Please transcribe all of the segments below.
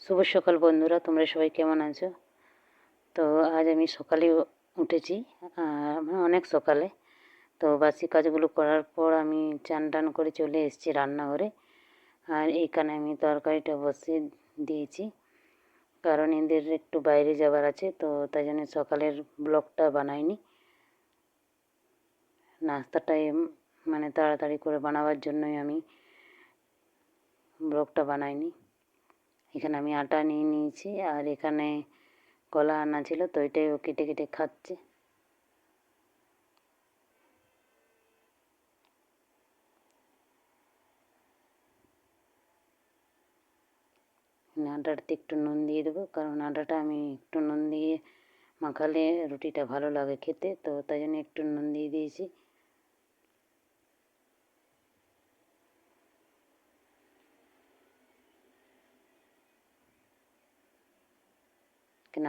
শুভ সকাল বন্ধুরা, তোমরা সবাই কেমন আছো? তো আজ আমি সকালে উঠেছি, মানে অনেক সকালে। তো বাসি কাজগুলো করার পর আমি চান টান করে চলে এসেছি রান্নাঘরে। আর এইখানে আমি তরকারিটা বসিয়ে দিয়েছি, কারণ এদের একটু বাইরে যাওয়ার আছে, তো তাই জন্য সকালের ব্লগটা বানাইনি। নাস্তাটাই মানে তাড়াতাড়ি করে বানাবার জন্যই আমি ব্লগটা বানাইনি। এখানে আমি আটা নিয়ে নিয়েছি, আর এখানে কলা আনা ছিল, তো এটাই ও কেটে কেটে খাচ্ছে। আটাটাতে একটু নুন দিয়ে দেবো, কারণ আটাটা আমি একটু নুন দিয়ে মাখালে রুটিটা ভালো লাগে খেতে, তো তাই জন্য একটু নুন দিয়ে দিয়েছি।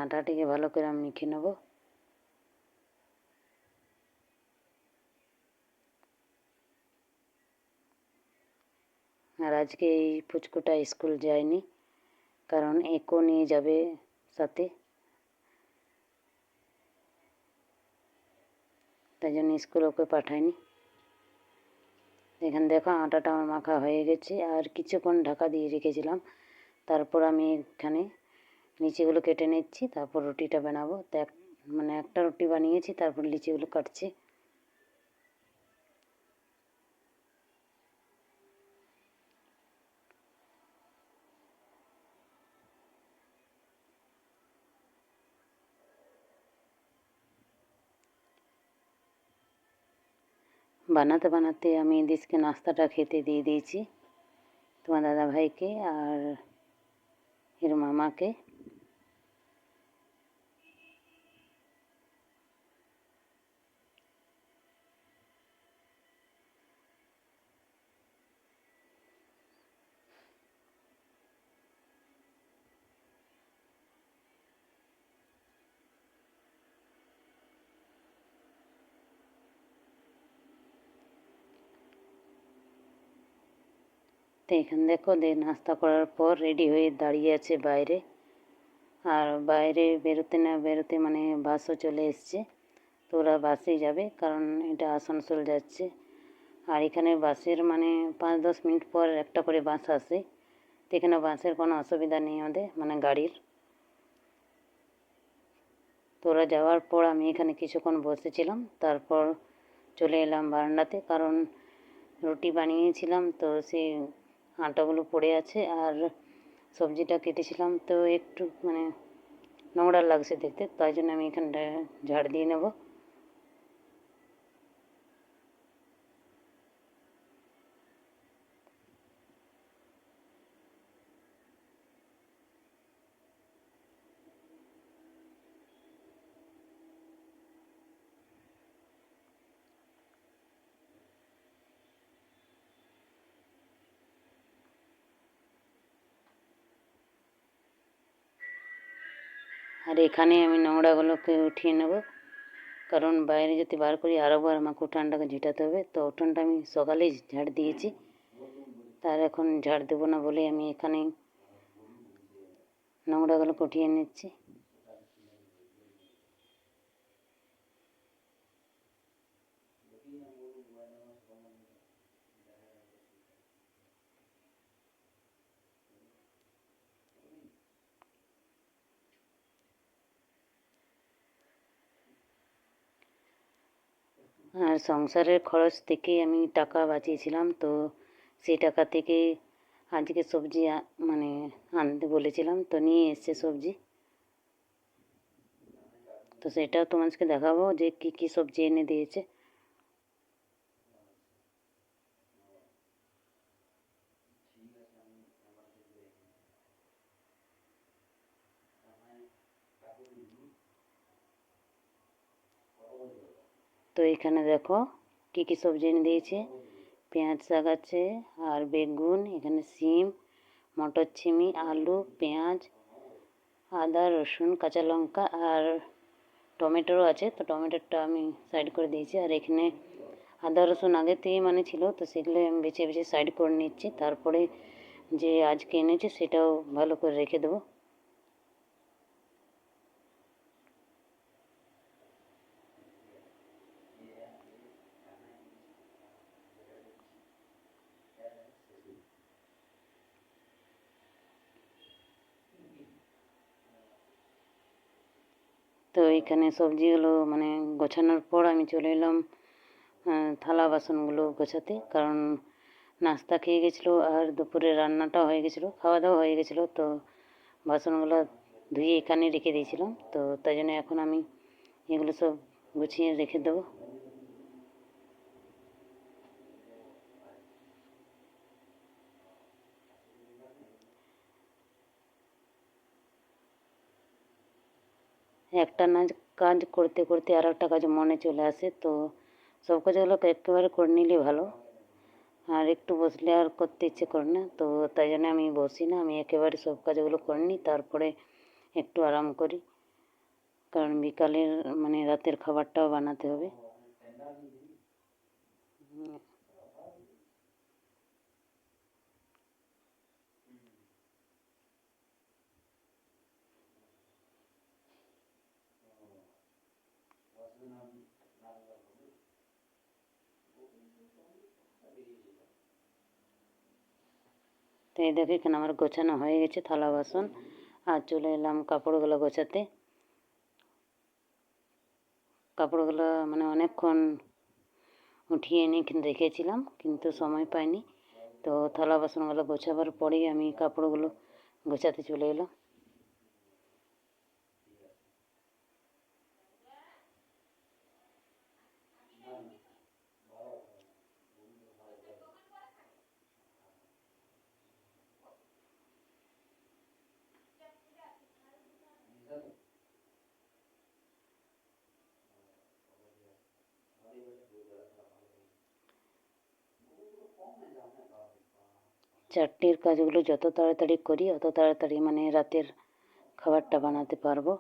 আটাটিকে ভালো করে আমি মেখে নেবো। আর আজকে এই পুচকুটা স্কুল যায়নি, কারণ একও নিয়ে যাবে সাথে, তাই জন্য স্কুল ওকে পাঠায়নি। এখানে দেখো আটাটা আমার মাখা হয়ে গেছে, আর কিছুক্ষণ ঢাকা দিয়ে রেখেছিলাম। তারপর আমি এখানে লিচিগুলো কেটে নিচ্ছি, তারপর রুটিটা বানাবো। তো মানে একটা রুটি বানিয়েছি, তারপর লিচিগুলো কাটছি। বানাতে বানাতে আমি এদেরকে নাস্তাটা খেতে দিয়ে দিয়েছি, তোমার দাদা ভাইকে আর এর মামাকে। তো এখানে দেখো নাস্তা করার পর রেডি হয়ে দাঁড়িয়ে আছে বাইরে। আর বাইরে বেরোতে না বেরোতে মানে বাসও চলে এসছে, তো ওরা বাসেই যাবে, কারণ এটা আসানসোল যাচ্ছে। আর এখানে বাসের মানে 5-10 মিনিট পর একটা করে বাস আসে, তো এখানে বাসের কোনো অসুবিধা নেই ওদের, মানে গাড়ির। তো ওরা যাওয়ার পর আমি এখানে কিছুক্ষণ বসেছিলাম, তারপর চলে এলাম বারান্দাতে, কারণ রুটি বানিয়েছিলাম, তো সেই আটাগুলো পড়ে আছে, আর সবজিটা কেটেছিলাম, তো একটু মানে নোংরা লাগছে দেখতে, তাই জন্য আমি এখানটা ঝাড় দিয়ে নেব। আর এখানে আমি নোংরাগুলোকে উঠিয়ে নেব, কারণ বাইরে যদি বার করি আরেকবার আমাকে উঠানটাকে ঝেঁটাতে হবে, তো উঠানটা আমি সকালেই ঝাড় দিয়েছি, তার এখন ঝাড় দেবো না বলে আমি এখানে নোংরাগুলোকে উঠিয়ে নিচ্ছি। আর সংসারের খরচ থেকে আমি টাকা বাঁচিয়েছিলাম, তো সেই টাকা থেকে আজকে সবজি মানে আনতে বলেছিলাম, তো নিয়ে এসছে সবজি। তো সেটাও তোমাদেরকে দেখাবো যে কী কী সবজি এনে দিয়েছে। তো এখানে দেখো কী কী সবজি এনে দিয়েছে। পেঁয়াজ শাক আছে, আর বেগুন, এখানে সিম, মটরছিমি, আলু, পেঁয়াজ, আদা, রসুন, কাঁচা লঙ্কা, আর টমেটোও আছে, তো টমেটোটা আমি সাইড করে দিয়েছি। আর এখানে আদা রসুন আগে থেকে মানে ছিল, তো সেগুলো আমি বেছে বেছে সাইড করে নিচ্ছি। তারপরে যে আজকে এনেছে সেটাও ভালো করে রেখে দেবো। তো এখানে সবজিগুলো মানে গোছানোর পর আমি চলে এলাম থালা বাসনগুলো গোছাতে, কারণ নাস্তা খেয়ে গেছিলো আর দুপুরে রান্নাটা হয়ে গেছিলো, খাওয়া দাওয়া হয়ে গেছিলো। তো বাসনগুলো ধুয়ে এখানে রেখে দিয়েছিলাম, তো তাই জন্য এখন আমি এগুলো সব গুছিয়ে রেখে দেবো। একটা কাজ করতে করতে আর একটা কাজ মনে চলে আসে, তো সব কাজগুলো একেবারে করে নিলে ভালো, আর একটু বসলে আর করতে ইচ্ছে করে না। তো তাই জন্য আমি বসি না, আমি একেবারে সব কাজগুলো করে নিই, তারপরে একটু আরাম করি, কারণ বিকালের মানে রাতের খাবারটাও বানাতে হবে। তো এই দেখো এখানে আমার গোছানো হয়ে গেছে থালা বাসন, আর চলে এলাম কাপড়গুলো গোছাতে। কাপড়গুলো মানে অনেকক্ষণ উঠিয়ে এনে রেখেছিলাম, কিন্তু সময় পাইনি। তো থালা বাসনগুলো গোছাবার পরেই আমি কাপড়গুলো গোছাতে চলে এলাম। চারটের কাজগুলো যত তাড়াতাড়ি করি অত তাড়াতাড়ি মানে রাতের খাবারটা বানাতে পারবো।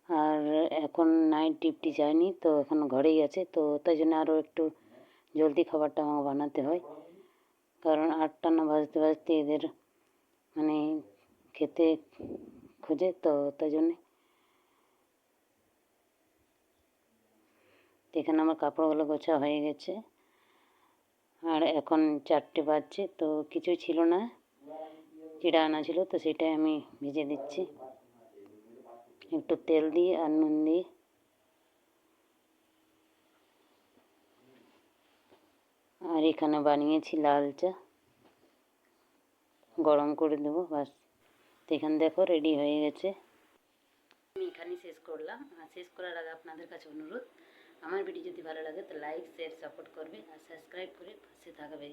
আর এখন নাইট ডিউটি যায়নি, তো এখন ঘরেই আছে, তো তাই জন্য আরও একটু জলদি খাবারটা আমাকে বানাতে হয়, কারণ 8টা না বাজতে বাজতে এদের মানে খেতে খোঁজে, তো তাই জন্যে। এখানে আমার কাপড়গুলো গোছা হয়ে গেছে, আর এখন 4টে বাজছে, তো কিছুই ছিল না, চিড়া আনা ছিল, তো সেটাই আমি ভেজে দিচ্ছি একটু তেল দিয়ে আর নুন দিয়ে। আর এখানে বানিয়েছি লাল চা, গরম করে দেবো বাস। তো এখানে দেখো রেডি হয়ে গেছে। আমি এখানেই শেষ করলাম, আর শেষ করার আগে আপনাদের কাছে অনুরোধ, আমার ভিডিও যদি ভালো লাগে তো লাইক শেয়ার সাপোর্ট করবে, আর সাবস্ক্রাইব করে পাশে থাকবে।